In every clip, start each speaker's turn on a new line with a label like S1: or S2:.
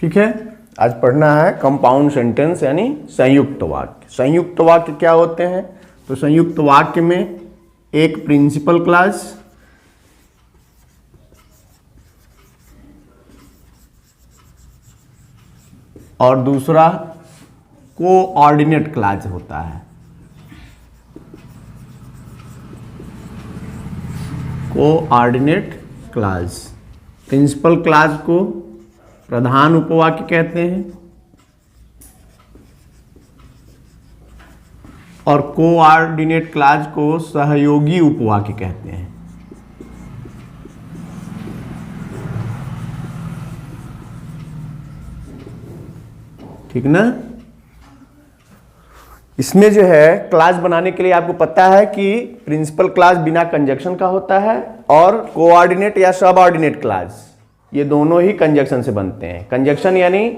S1: ठीक है, आज पढ़ना है कंपाउंड सेंटेंस यानी संयुक्त वाक्य। संयुक्त वाक्य क्या होते हैं? तो संयुक्त वाक्य में एक प्रिंसिपल क्लॉज, और दूसरा कोऑर्डिनेट क्लॉज होता है। कोऑर्डिनेट क्लॉज, प्रिंसिपल क्लॉज को प्रधान उपवाक्य कहते हैं और कोऑर्डिनेट क्लॉज को सहयोगी उपवाक्य कहते हैं। ठीक ना? इसमें जो है क्लॉज बनाने के लिए आपको पता है कि प्रिंसिपल क्लॉज बिना कंजक्शन का होता है और कोऑर्डिनेट या सबऑर्डिनेट क्लॉज ये दोनों ही कंजक्शन से बनते हैं। कंजक्शन यानी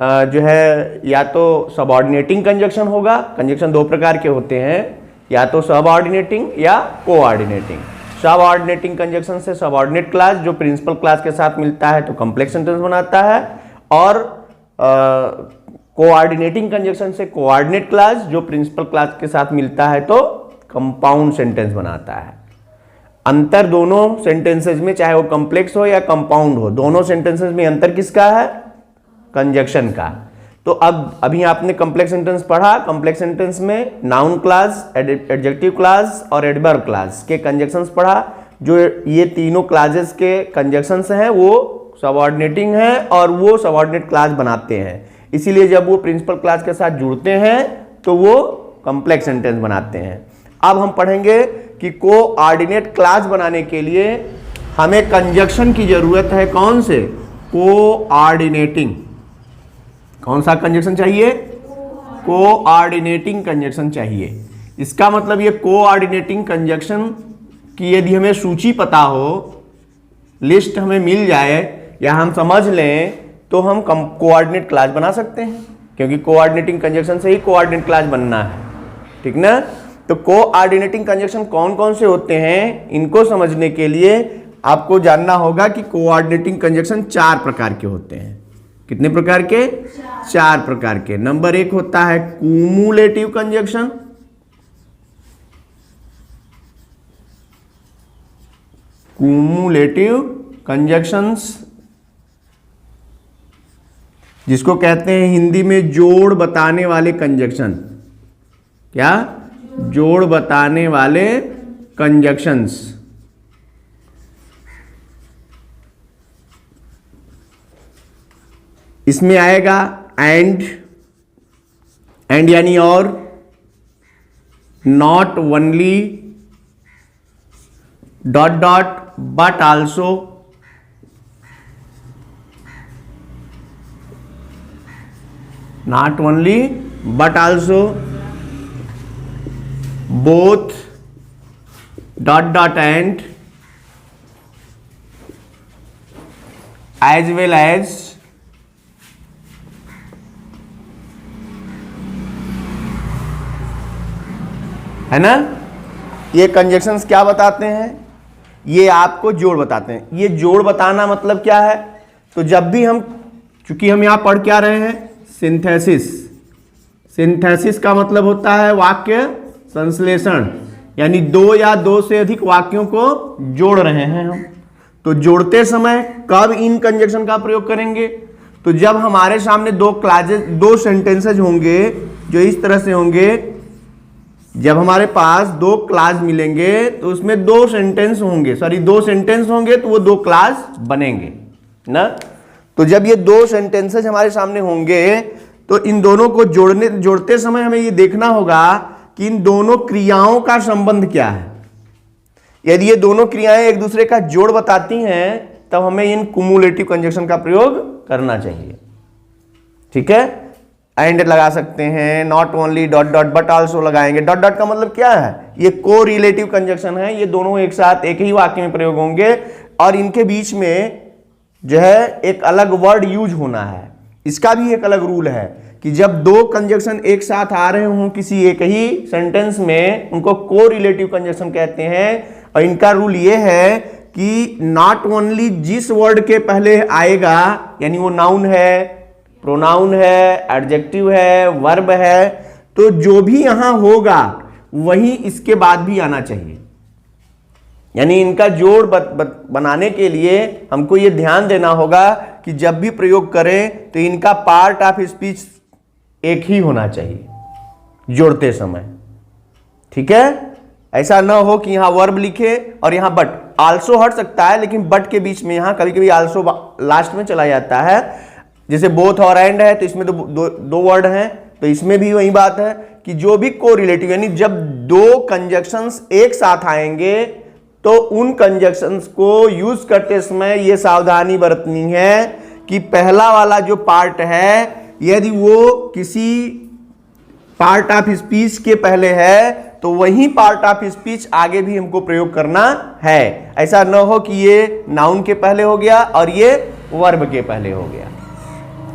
S1: जो है या तो सबऑर्डिनेटिंग कंजक्शन होगा, कंजक्शन दो प्रकार के होते हैं, या तो सबऑर्डिनेटिंग या कोऑर्डिनेटिंग। सबऑर्डिनेटिंग कंजक्शन से सबऑर्डिनेट क्लॉज जो प्रिंसिपल क्लॉज के साथ मिलता है तो कॉम्प्लेक्स सेंटेंस बनाता है, और कोऑर्डिनेटिंग कंजक्शन से कोऑर्डिनेट क्लॉज जो प्रिंसिपल क्लॉज के साथ मिलता है तो कंपाउंड सेंटेंस बनाता है। अंतर दोनों सेंटेंसेस में, चाहे वो कॉम्प्लेक्स हो या कंपाउंड हो, दोनों सेंटेंसेस में अंतर किसका है? कंजक्शन का। तो अब अभी आपने कॉम्प्लेक्स सेंटेंस पढ़ा, कॉम्प्लेक्स सेंटेंस में नाउन क्लॉज, एडजेक्टिव क्लॉज और एडवर्ब क्लॉज के कंजक्शंस पढ़ा। जो ये तीनों क्लॉजेस के कंजक्शंस हैं वो सबऑर्डिनेटिंग है और वो सबऑर्डिनेट क्लॉज बनाते हैं, इसीलिए जब वो प्रिंसिपल क्लॉज के साथ जुड़ते हैं तो वो कॉम्प्लेक्स सेंटेंस बनाते हैं। अब हम पढ़ेंगे कि कोऑर्डिनेट क्लॉज बनाने के लिए हमें कंजक्शन की जरूरत है। कौन से? कोऑर्डिनेटिंग। कौन सा कंजक्शन चाहिए? कोऑर्डिनेटिंग कंजक्शन चाहिए। इसका मतलब ये कोऑर्डिनेटिंग कंजक्शन की यदि हमें सूची पता हो, लिस्ट हमें मिल जाए या हम समझ लें तो हम कोऑर्डिनेट क्लॉज बना सकते हैं, क्योंकि कोऑर्डिनेटिंग कंजक्शन से ही कोऑर्डिनेट क्लॉज बनना है। ठीक ना? तो कोऑर्डिनेटिंग कंजक्शन कौन कौन से होते हैं, इनको समझने के लिए आपको जानना होगा कि कोऑर्डिनेटिंग कंजक्शन 4 प्रकार के होते हैं। कितने प्रकार के? 4 प्रकार के। नंबर 1 होता है क्यूमुलेटिव कंजक्शन, क्यूमुलेटिव कंजक्शंस, जिसको कहते हैं हिंदी में जोड़ बताने वाले कंजक्शन। क्या? जोड़ बताने वाले कंजक्शंस। इसमें आएगा एंड यानी और, not only, dot dot, but also, not only but also, both, dot dot and, as well as, है ना? ये कंजक्शंस क्या बताते हैं? ये आपको जोड़ बताते हैं। ये जोड़ बताना मतलब क्या है? तो जब भी हम, चूंकि हम यहां पढ़ क्या रहे हैं, सिंथेसिस। सिंथेसिस का मतलब होता है वाक्य संश्लेषण, यानी 2 या 2 से अधिक वाक्यों को जोड़ रहे हैं हम। तो जोड़ते समय कब इन कंजक्शन का प्रयोग करेंगे? तो जब हमारे सामने 2 क्लॉजेस, 2 सेंटेंसेज होंगे जो इस तरह से होंगे। जब हमारे पास 2 क्लॉज मिलेंगे तो उसमें 2 सेंटेंस होंगे, 2 सेंटेंस होंगे तो वो 2 क्लॉज बनेंगे ना। तो जब ये 2 सेंटेंसेज हमारे सामने होंगे तो इन दोनों को जोड़ते समय हमें ये देखना होगा कि इन दोनों क्रियाओं का संबंध क्या है। यदि ये दोनों क्रियाएं एक दूसरे का जोड़ बताती हैं तब हमें इन क्यूमुलेटिव कंजक्शन का प्रयोग करना चाहिए। ठीक है? एंड लगा सकते हैं, not only, dot dot, but also लगाएंगे। डॉट डॉट का मतलब क्या है? ये कोरिलेटिव कंजक्शन है, ये दोनों एक साथ एक ही वाक्य में प्रयोग होंगे और इनके बीच में जो है एक अलग वर्ड यूज होना है। इसका भी एक अलग रूल है कि जब 2 कंजक्शन एक साथ आ रहे हों किसी एक ही सेंटेंस में, उनको कोरिलेटिव कंजक्शन कहते हैं। और इनका रूल ये है कि नॉट ओनली जिस वर्ड के पहले आएगा, यानी वो नाउन है प्रोनाउन है, एडजेक्टिव है, वर्ब है, तो जो भी यहां होगा वही इसके बाद भी आना चाहिए। यानी इनका जोड़ बनाने के लिए हमको ये ध्यान देना होगा कि जब भी प्रयोग करें तो इनका पार्ट ऑफ स्पीच एक ही होना चाहिए जोड़ते समय। ठीक है, ऐसा ना हो कि यहां वर्ब लिखे और यहां बट। आल्सो हट सकता है, लेकिन बट के बीच में यहां कभी कभी आल्सो लास्ट में चला जाता है। जैसे बोथ और एंड है तो इसमें तो दो वर्ड हैं, तो इसमें भी वही बात है कि जो भी कोरिलेटिव, यानी जब दो कंजक्शंस एक साथ आएंगे तो उन कंजक्शंस को यूज करते समय ये सावधानी बरतनी है कि पहला वाला जो पार्ट है यदि वो किसी पार्ट ऑफ स्पीच के पहले है तो वही पार्ट ऑफ स्पीच आगे भी हमको प्रयोग करना है। ऐसा न हो कि ये नाउन के पहले हो गया और ये वर्ब के पहले हो गया।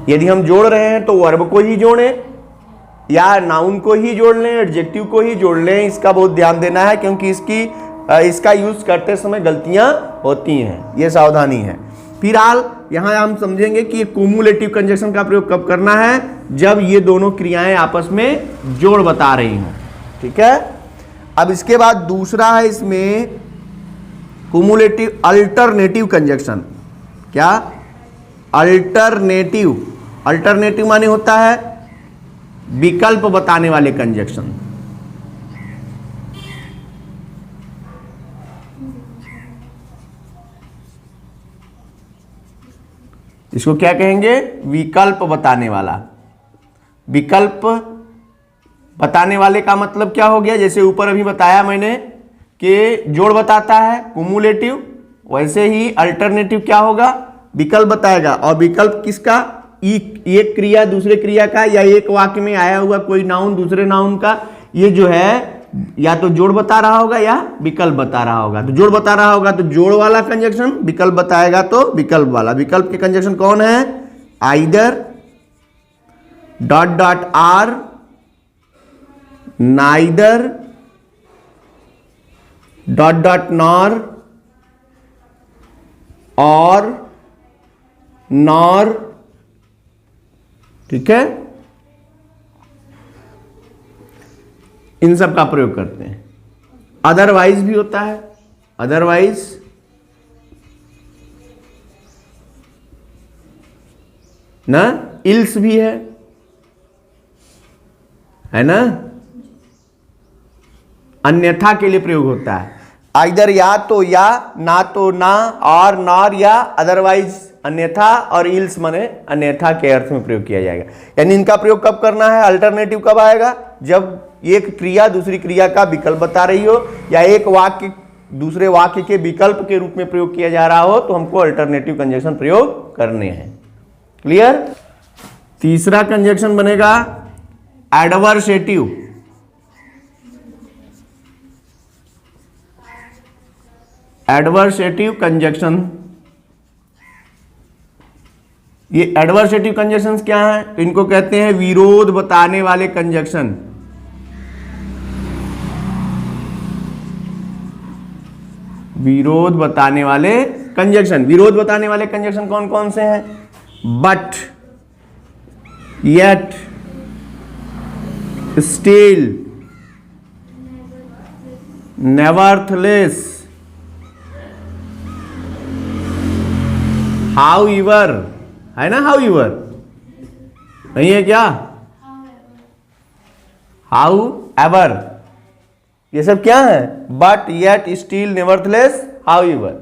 S1: यदि हम जोड़ रहे हैं तो वर्ब को ही जोड़ें या नाउन को ही जोड़ लें, एडजेक्टिव को ही जोड़ लें। इसका बहुत ध्यान देना है क्योंकि इसका यूज करते समय गलतियां होती हैं, ये सावधानी है। फिलहाल यहां हम समझेंगे कि कुमुलेटिव कंजक्शन का प्रयोग कब करना है, जब ये दोनों क्रियाएं आपस में जोड़ बता रही हों। ठीक है, अब इसके बाद दूसरा है इसमें कुमुलेटिव अल्टरनेटिव कंजक्शन। क्या? अल्टरनेटिव। अल्टरनेटिव माने होता है विकल्प बताने वाले कंजक्शन। इसको क्या कहेंगे? विकल्प बताने वाला। विकल्प बताने वाले का मतलब क्या हो गया? जैसे ऊपर अभी बताया मैंने कि जोड़ बताता है कुमुलेटिव, वैसे ही अल्टरनेटिव क्या होगा? विकल्प बताएगा। और विकल्प किसका? एक क्रिया दूसरे क्रिया का, या एक वाक्य में आया हुआ कोई नाउन दूसरे नाउन का, ये जो है या तो जोड़ बता रहा होगा या विकल्प बता रहा होगा। तो जोड़ बता रहा होगा तो जोड़ वाला कंजक्शन, विकल्प बताएगा तो विकल्प वाला। विकल्प के कंजक्शन कौन है? Either, dot dot are, neither, dot dot nor, और, नॉर। ठीक है, इन सब का प्रयोग करते हैं। अदरवाइज भी होता है, अदरवाइज, ना, इल्स भी है ना, अन्यथा के लिए प्रयोग होता है। आइदर या तो या, ना तो ना, और नॉर या, अदरवाइज अन्यथा, और इल्स माने अन्यथा के अर्थ में प्रयोग किया जाएगा। यानी इनका प्रयोग कब करना है? अल्टरनेटिव कब आएगा? जब एक क्रिया दूसरी क्रिया का विकल्प बता रही हो, या एक वाक्य दूसरे वाक्य के विकल्प के रूप में प्रयोग किया जा रहा हो, तो हमको अल्टरनेटिव कंजक्शन प्रयोग करने हैं। क्लियर? तीसरा कंजक्शन बनेगा एडवर्सेटिव। Adversative conjunction. ये एडवर्सेटिव कंजक्शंस क्या है? तो इनको कहते हैं विरोध बताने वाले कंजक्शन। विरोध बताने वाले कंजक्शन। विरोध बताने वाले कंजक्शन कौन कौन से हैं? But, yet, still, nevertheless, however, है ना? हाउएवर नहीं है क्या? हाउएवर, ये सब क्या है? But, yet, still, nevertheless, however,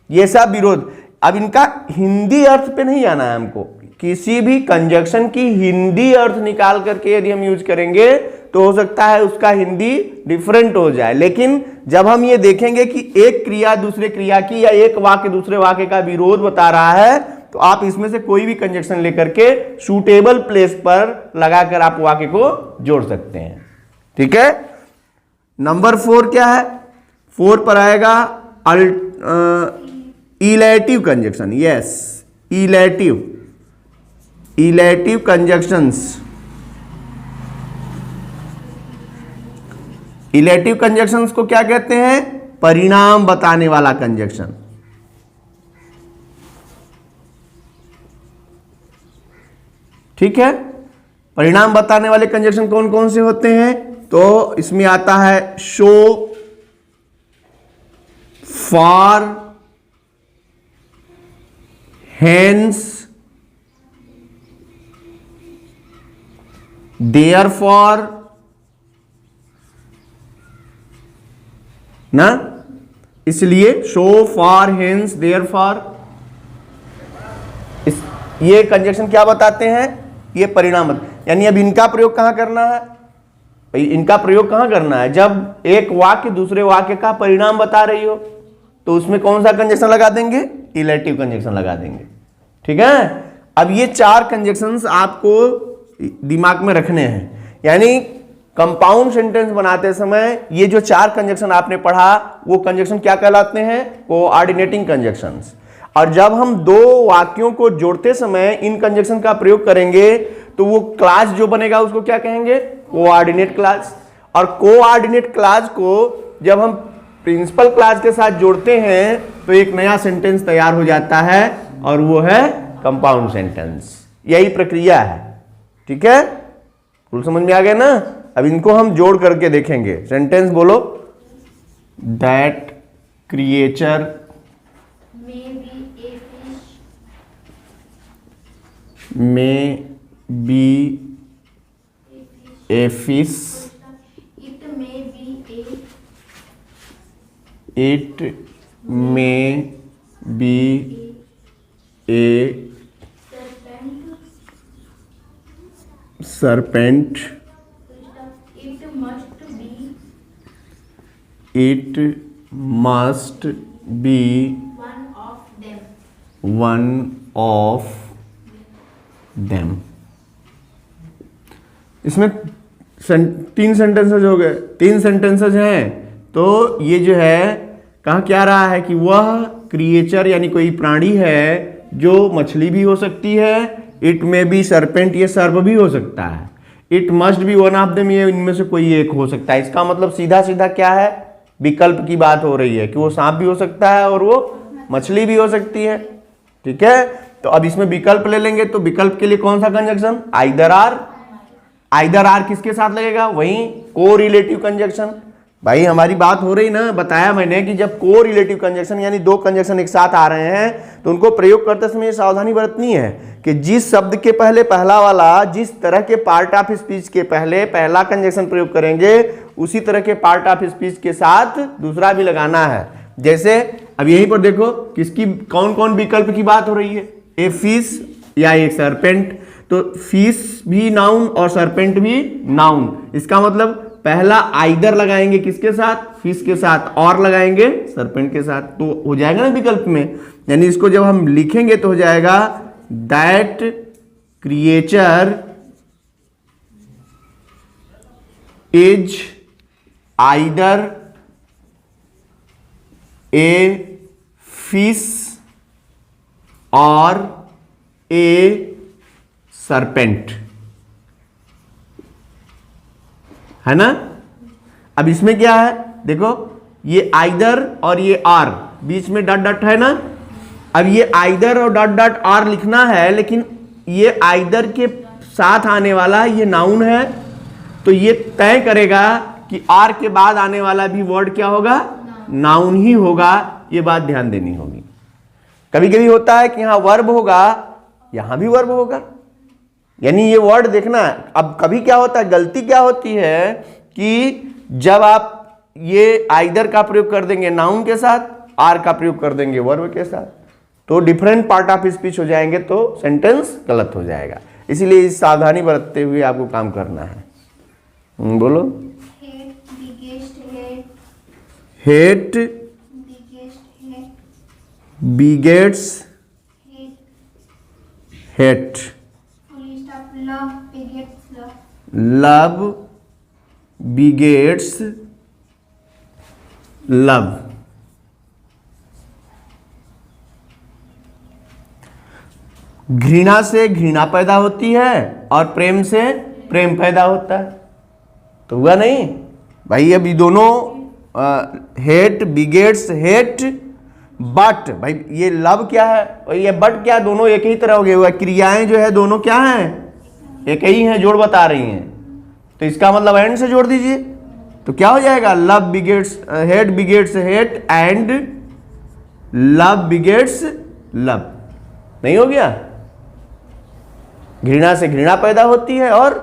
S1: ये सब विरोध। अब इनका हिंदी अर्थ पे नहीं आना है हमको। किसी भी कंजक्शन की हिंदी अर्थ निकाल करके यदि हम यूज करेंगे तो हो सकता है उसका हिंदी डिफरेंट हो जाए। लेकिन जब हम ये देखेंगे कि एक क्रिया दूसरे क्रिया की, या एक वाक्य दूसरे वाक्य का विरोध बता रहा है, तो आप इसमें से कोई भी कंजक्शन लेकर के सूटेबल प्लेस पर लगाकर आप वाक्य को जोड़ सकते हैं। ठीक है, नंबर 4 क्या है? 4 पर आएगा illative conjunction. Yes, illative, illative conjunctions. Illative conjunctions को क्या कहते हैं? परिणाम बताने वाला कंजक्शन। ठीक है। परिणाम बताने वाले कंजक्शन कौन कौन से होते हैं? तो इसमें आता है शो, फॉर, हेंस, देयरफॉर ना, इसलिए शो, फॉर, हेंस, देयरफॉर, ये कंजक्शन क्या बताते हैं? ये परिणाम यानी अब इनका प्रयोग कहां करना है भाई? इनका प्रयोग कहां करना है? जब एक वाक्य दूसरे वाक्य का परिणाम बता रही हो तो उसमें कौन सा कंजक्शन लगा देंगे? इलेटिव कंजक्शन लगा देंगे। ठीक है। अब ये चार कंजक्शंस आपको दिमाग में रखने हैं, यानी कंपाउंड सेंटेंस बनाते समय ये जो चार कंजक्शन आपने पढ़ा वो कंजक्शन क्या कहलाते हैं? Coordinating conjunctions. और जब हम दो वाक्यों को जोड़ते समय इन कंजक्शन का प्रयोग करेंगे तो वो क्लास जो बनेगा उसको क्या कहेंगे? Coordinate class. और कोऑर्डिनेट क्लास को जब हम प्रिंसिपल क्लास के साथ जोड़ते हैं तो एक नया सेंटेंस तैयार हो जाता है और वो है कंपाउंड सेंटेंस। यही प्रक्रिया है। ठीक है, फुल समझ में आ गया ना? अब इनको हम जोड़ करके देखेंगे। सेंटेंस बोलो। That creature may be a fish, it may be a serpent, it must be one of them। इसमें तीन सेंटेंसेज हो गए। तीन सेंटेंसेज हैं तो ये जो है कहा क्या रहा है कि वह क्रिएचर यानी कोई प्राणी है जो मछली भी हो सकती है। इट में बी सरपेंट, ये सर्प भी हो सकता है। It must be one of them, ये इनमें से कोई एक हो सकता है। इसका मतलब सीधा सीधा क्या है? विकल्प की बात हो रही है कि वो सांप भी हो सकता है और वो मछली भी हो सकती है। ठीक है, तो अब इसमें विकल्प ले लेंगे तो विकल्प के लिए कौन सा conjunction? Either or. Either or किसके साथ लगेगा? वही को रिलेटिव कंजक्शन। भाई हमारी बात हो रही ना, बताया मैंने कि जब को रिलेटिव कंजक्शन यानी दो कंजक्शन एक साथ आ रहे हैं तो उनको प्रयोग करते समय सावधानी बरतनी है कि जिस शब्द के पहले पहला वाला, जिस तरह के पार्ट ऑफ स्पीच के पहले पहला कंजक्शन प्रयोग करेंगे उसी तरह के पार्ट ऑफ स्पीच के साथ दूसरा भी लगाना है। जैसे अब यहीं पर देखो किसकी कौन कौन विकल्प की बात हो रही है? ए फिश या एक सरपेंट। तो फिश भी नाउन और सरपेंट भी नाउन। इसका मतलब पहला आइदर लगाएंगे किसके साथ? फिश के साथ, और लगाएंगे सरपेंट के साथ, तो हो जाएगा ना विकल्प में। यानी इसको जब हम लिखेंगे तो हो जाएगा that creature is either a fish और ए सरपेंट, है ना? अब इसमें क्या है देखो, ये आइदर और ये आर, बीच में डॉट डॉट है ना। अब ये आइदर और डॉट डॉट आर लिखना है, लेकिन ये आइदर के साथ आने वाला ये नाउन है तो ये तय करेगा कि आर के बाद आने वाला भी वर्ड क्या होगा? नाउन ही होगा। ये बात ध्यान देनी होगी। कभी कभी होता है कि यहां वर्ब होगा, यहां भी वर्ब होगा, यानी ये वर्ड देखना। अब कभी क्या होता है, गलती क्या होती है कि जब आप ये आइदर का प्रयोग कर देंगे नाउन के साथ, आर का प्रयोग कर देंगे वर्ब के साथ, तो डिफरेंट पार्ट ऑफ स्पीच हो जाएंगे तो सेंटेंस गलत हो जाएगा। इसीलिए इस सावधानी बरतते हुए आपको काम करना है। बोलो। Hate begets hate, love begets love, घृणा से घृणा पैदा होती है और प्रेम से प्रेम पैदा होता है। तो हुआ नहीं भाई? अब ये दोनों हेट बिगेट्स हेट, बट भाई ये लव क्या है और ये बट क्या, दोनों एक ही तरह हो गए हुआ। क्रियाएं जो है दोनों क्या हैं? एक ही है, जोड़ बता रही हैं, तो इसका मतलब एंड से जोड़ दीजिए, तो क्या हो जाएगा, love begets hate begets hate and love begets love. नहीं हो गया? घृणा से घृणा पैदा होती है और